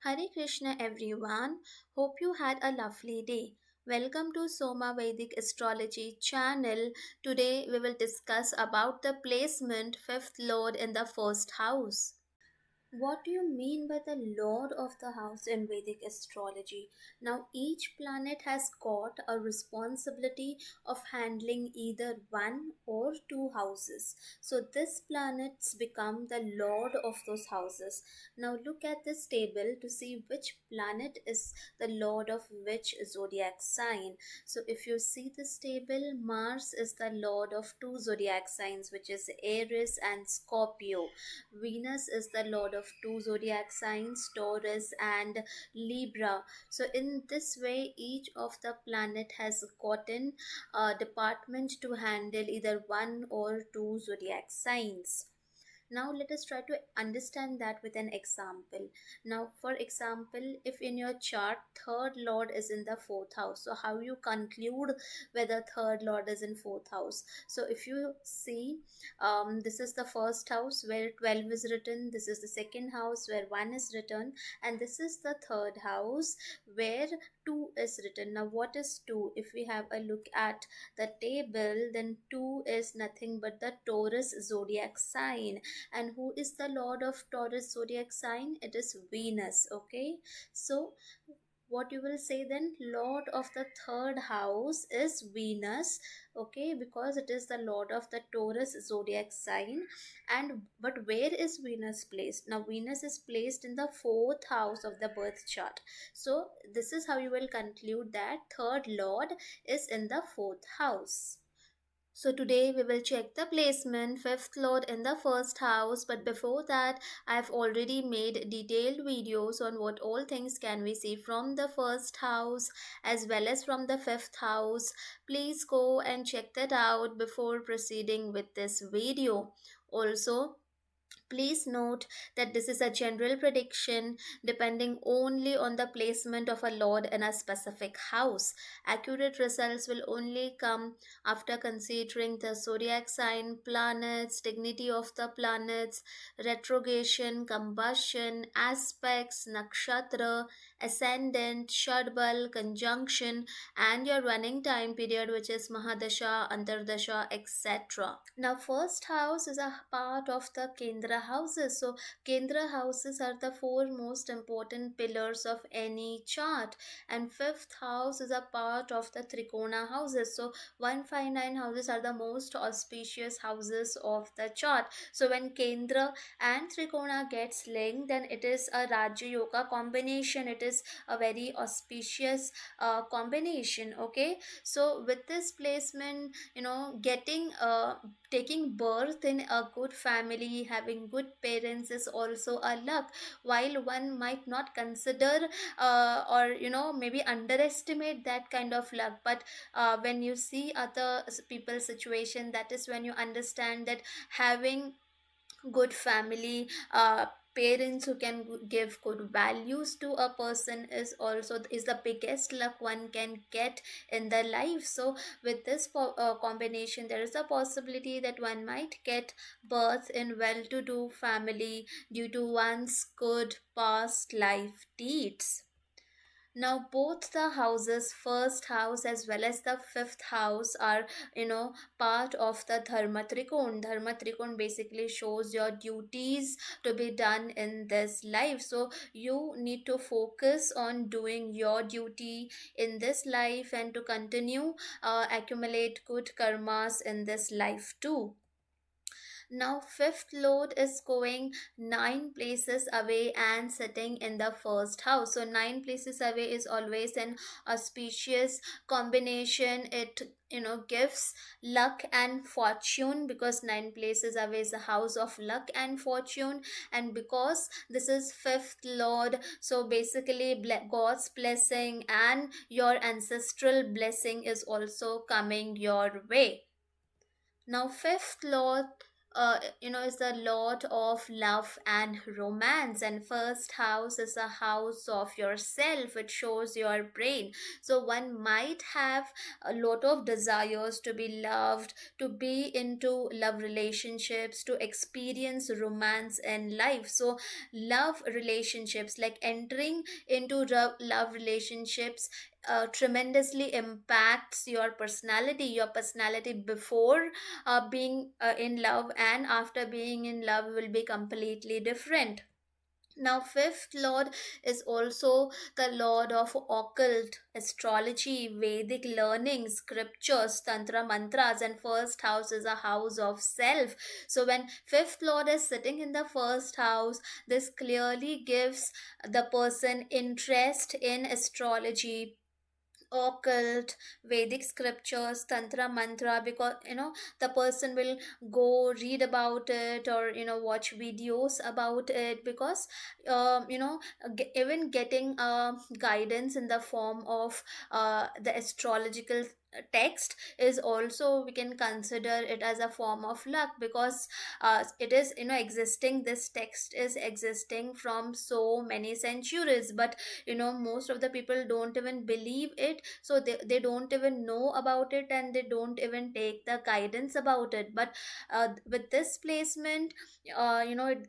Hare Krishna everyone. Hope you had a lovely day. Welcome to Soma Vedic Astrology channel. Today we will discuss about the placement fifth lord in the first house. What do you mean by the Lord of the House in Vedic astrology? Now, each planet has got a responsibility of handling either one or two houses. So, this planets become the Lord of those houses. Now, look at this table to see which planet is the Lord of which zodiac sign. So, if you see this table, Mars is the Lord of two zodiac signs, which is Aries and Scorpio. Venus is the lord of two zodiac signs, Taurus and Libra. So, in this way, each of the planet has gotten a department to handle either one or two zodiac signs. Now let us try to understand that with an example. Now, for example, if in your chart third lord is in the fourth house, so how you conclude whether third lord is in fourth house? So if you see, this is the first house where 12 is written, this is the second house where 1 is written, and this is the third house where 2 is written. Now what is 2? If we have a look at the table, then 2 is nothing but the Taurus zodiac sign. And who is the lord of Taurus zodiac sign? It is Venus. Okay, so what you will say then, lord of the third house is Venus. Okay, because it is the lord of the Taurus zodiac sign. And but where is Venus placed? Now Venus is placed in the fourth house of the birth chart. So this is how you will conclude that third lord is in the fourth house. So today we will check the placement fifth lord in the first house, but before that I have already made detailed videos on what all things can we see from the first house as well as from the fifth house. Please go and check that out before proceeding with this video. Also, please note that this is a general prediction depending only on the placement of a lord in a specific house. Accurate results will only come after considering the zodiac sign, planets, dignity of the planets, retrogression, combustion, aspects, nakshatra, ascendant, shadbal, conjunction, and your running time period, which is Mahadasha, Antardasha, etc. Now, first house is a part of the Kendra houses. So, Kendra houses are the four most important pillars of any chart, and fifth house is a part of the Trikona houses. So, 159 houses are the most auspicious houses of the chart. So, when Kendra and Trikona gets linked, then it is a Raja Yoga combination. It is a very auspicious combination. Okay, so with this placement, getting taking birth in a good family, having good parents is also a luck. While one might not consider or maybe underestimate that kind of luck, but when you see other people's situation, that is when you understand that having good family, parents who can give good values to a person is the biggest luck one can get in their life. So with this combination, there is a possibility that one might get birth in well-to-do family due to one's good past life deeds. Now both the houses, first house as well as the fifth house, are part of the Dharma trikon. Basically shows your duties to be done in this life. So you need to focus on doing your duty in this life and to continue accumulate good karmas in this life too. Now, fifth lord is going 9 places away and sitting in the first house. So, 9 places away is always an auspicious combination. It gives luck and fortune, because 9 places away is a house of luck and fortune. And because this is fifth lord, so basically God's blessing and your ancestral blessing is also coming your way. Now, fifth lord is the lord of love and romance, and first house is a house of yourself. It shows your brain. So one might have a lot of desires to be loved, to be into love relationships, to experience romance in life. So love relationships, like entering into love relationships, tremendously impacts your personality before being in love, and after being in love will be completely different. Now, fifth lord is also the lord of occult, astrology, Vedic learning, scriptures, tantra, mantras, and first house is a house of self. So, when fifth lord is sitting in the first house, this clearly gives the person interest in astrology, occult, Vedic scriptures, tantra, mantra, because the person will go read about it, or watch videos about it, because even getting guidance in the form of the astrological text is also, we can consider it as a form of luck, because it is existing, this text is existing from so many centuries, but most of the people don't even believe it, so they don't even know about it, and they don't even take the guidance about it. But with this placement, it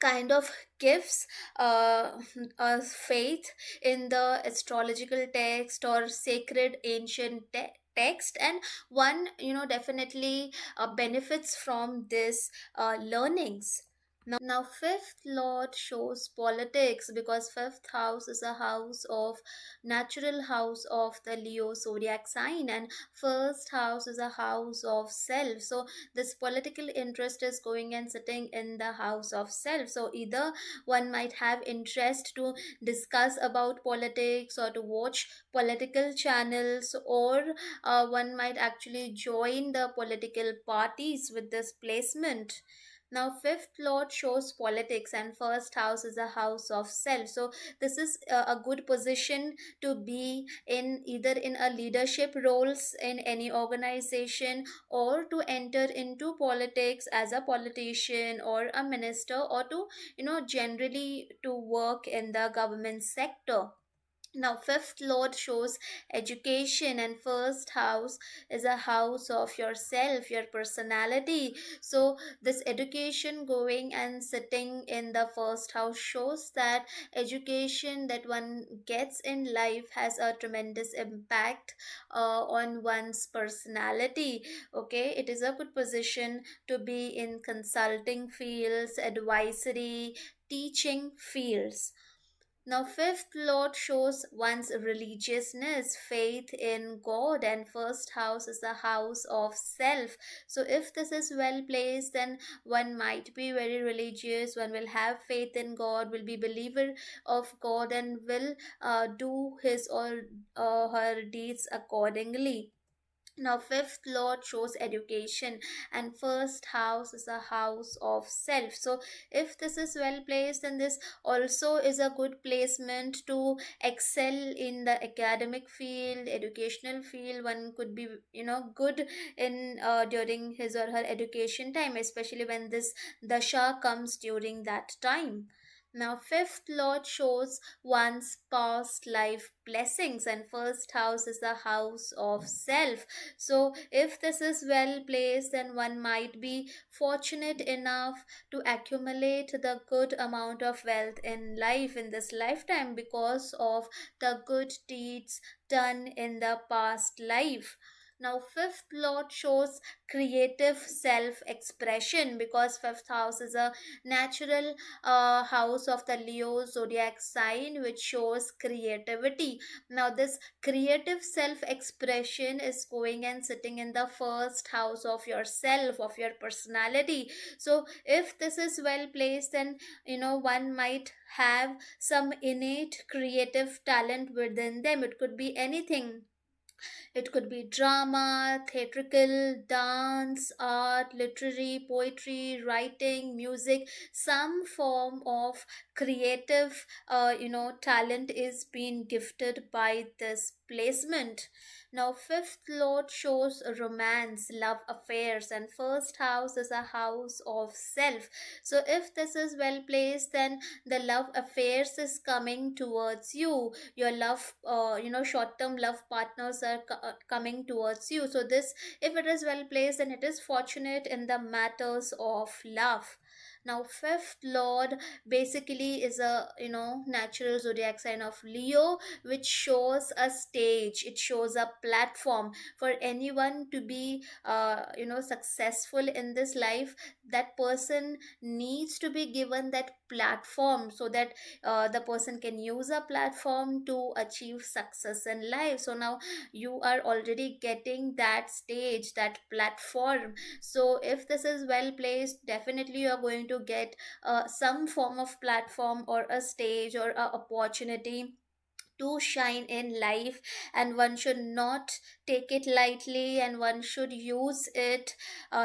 kind of gives uh, us faith in the astrological text or sacred ancient text, and one definitely benefits from this learnings. Now, fifth lord shows politics, because fifth house is a house of natural house of the Leo zodiac sign, and first house is a house of self. So, this political interest is going and sitting in the house of self. So, either one might have interest to discuss about politics or to watch political channels, or one might actually join the political parties with this placement. Now, fifth lord shows politics, and first house is a house of self. So, this is a good position to be in, either in a leadership roles in any organization, or to enter into politics as a politician or a minister, or to generally to work in the government sector. Now, fifth lord shows education, and first house is a house of yourself, your personality. So, this education going and sitting in the first house shows that education that one gets in life has a tremendous impact on one's personality. Okay, it is a good position to be in consulting fields, advisory, teaching fields. Now, fifth lord shows one's religiousness, faith in God, and first house is the house of self. So, if this is well placed, then one might be very religious, one will have faith in God, will be believer of God, and will do his or her deeds accordingly. Now, fifth lord shows education, and first house is a house of self. So, if this is well placed, then this also is a good placement to excel in the academic field, educational field. One could be, good in during his or her education time, especially when this dasha comes during that time. Now, fifth lord shows one's past life blessings, and first house is the house of self. So, if this is well placed, then one might be fortunate enough to accumulate the good amount of wealth in life in this lifetime, because of the good deeds done in the past life. Now, fifth lord shows creative self expression, because fifth house is a natural house of the Leo zodiac sign, which shows creativity. Now, this creative self expression is going and sitting in the first house of yourself, of your personality. So, if this is well placed, then one might have some innate creative talent within them. It could be anything. It could be drama, theatrical, dance, art, literary, poetry, writing, music. Some form of creative, talent is being gifted by this placement. Now, fifth lord shows romance, love affairs, and first house is a house of self. So, if this is well placed, then the love affairs is coming towards you. Your love, short term love partners are coming towards you. So, this, if it is well placed, then it is fortunate in the matters of love. Now, fifth lord basically is a natural zodiac sign of Leo, which shows a stage, it shows a platform for anyone to be successful in this life. That person needs to be given that platform, so that the person can use a platform to achieve success in life. So now you are already getting that stage, that platform. So if this is well placed, definitely you are going to get some form of platform or a stage or a opportunity to shine in life. And one should not take it lightly, and one should use it,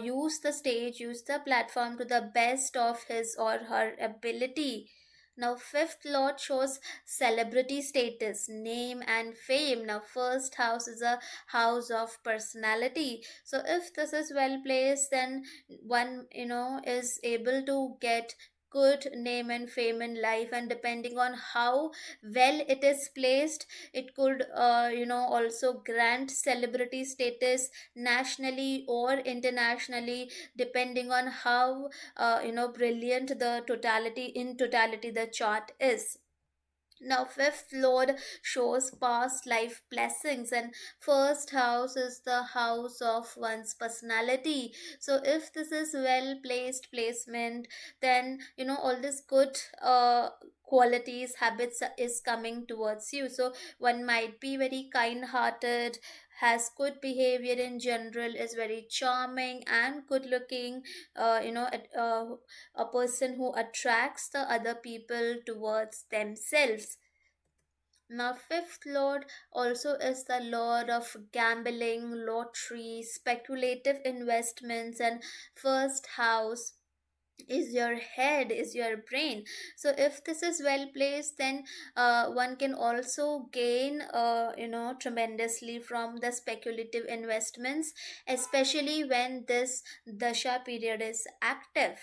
use the stage, use the platform to the best of his or her ability. Now, fifth lord shows celebrity status, name, and fame. Now, first house is a house of personality. So, if this is well placed, then one, is able to get good name and fame in life. And depending on how well it is placed, it could also grant celebrity status nationally or internationally, depending on how brilliant the totality the chart is. Now, fifth lord shows past life blessings, and first house is the house of one's personality. So, if this is well placed placement, then all this good qualities, habits is coming towards you. So, one might be very kind hearted, has good behavior in general, is very charming and good looking, a person who attracts the other people towards themselves. Now, fifth lord also is the lord of gambling, lottery, speculative investments, and first house is your head, is your brain. So if this is well placed, then one can also gain tremendously from the speculative investments, especially when this dasha period is active.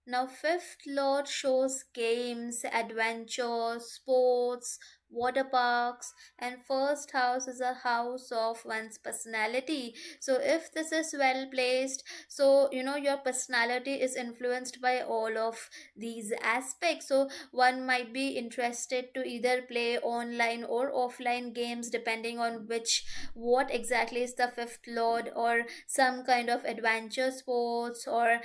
Now, fifth lord shows games, adventure, sports, water parks, and first house is a house of one's personality. So, if this is well placed, so your personality is influenced by all of these aspects. So, one might be interested to either play online or offline games, depending on which, what exactly is the fifth lord, or some kind of adventure sports, or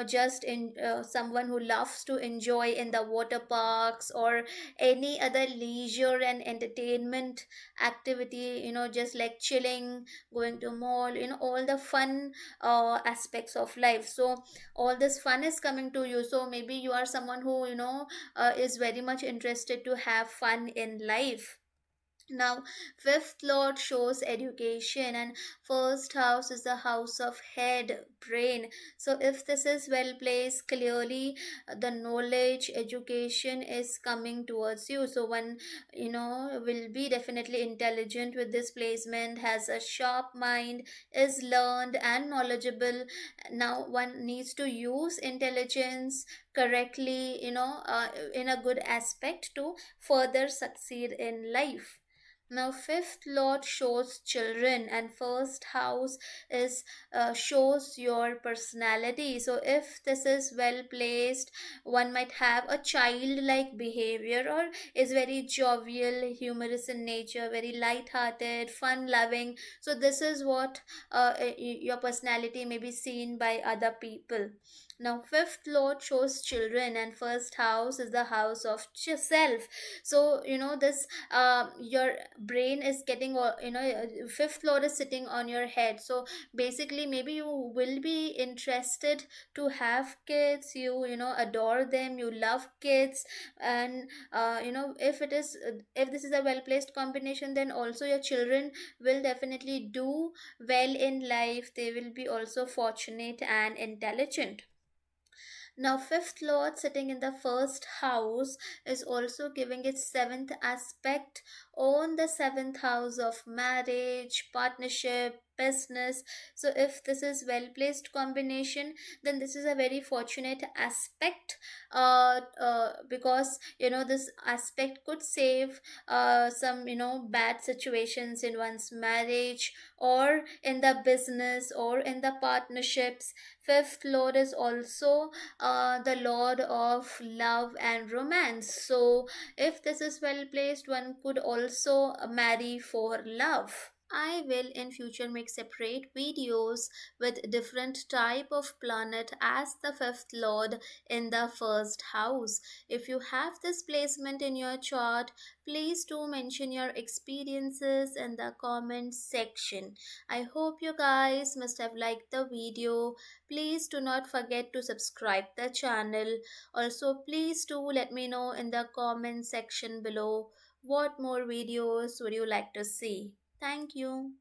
just in someone who loves to enjoy in the water parks, or any other leisure and entertainment activity, just like chilling, going to mall, all the fun aspects of life. So all this fun is coming to you. So maybe you are someone who is very much interested to have fun in life. Now, fifth lord shows education, and first house is the house of head, brain. So, if this is well placed, clearly the knowledge, education is coming towards you. So, one will be definitely intelligent with this placement, has a sharp mind, is learned and knowledgeable. Now, one needs to use intelligence correctly, in a good aspect to further succeed in life. Now, fifth lord shows children, and first house is shows your personality. So, if this is well placed, one might have a childlike behavior, or is very jovial, humorous in nature, very light-hearted, fun-loving. So, this is what your personality may be seen by other people. Now, fifth lord shows children, and first house is the house of self. So, this your brain is getting fifth lord is sitting on your head. So basically, maybe you will be interested to have kids, you adore them, you love kids. And if it is if this is a well placed combination, then also your children will definitely do well in life. They will be also fortunate and intelligent. Now, fifth lord sitting in the first house is also giving its seventh aspect on the seventh house of marriage, partnership, business. So, if this is well placed combination, then this is a very fortunate aspect. Because this aspect could save some bad situations in one's marriage or in the business or in the partnerships. Fifth lord is also the lord of love and romance. So if this is well placed, one could also marry for love. I will in future make separate videos with different type of planet as the fifth lord in the first house. If you have this placement in your chart, please do mention your experiences in the comment section. I hope you guys must have liked the video. Please do not forget to subscribe the channel. Also, please do let me know in the comment section below what more videos would you like to see. Thank you.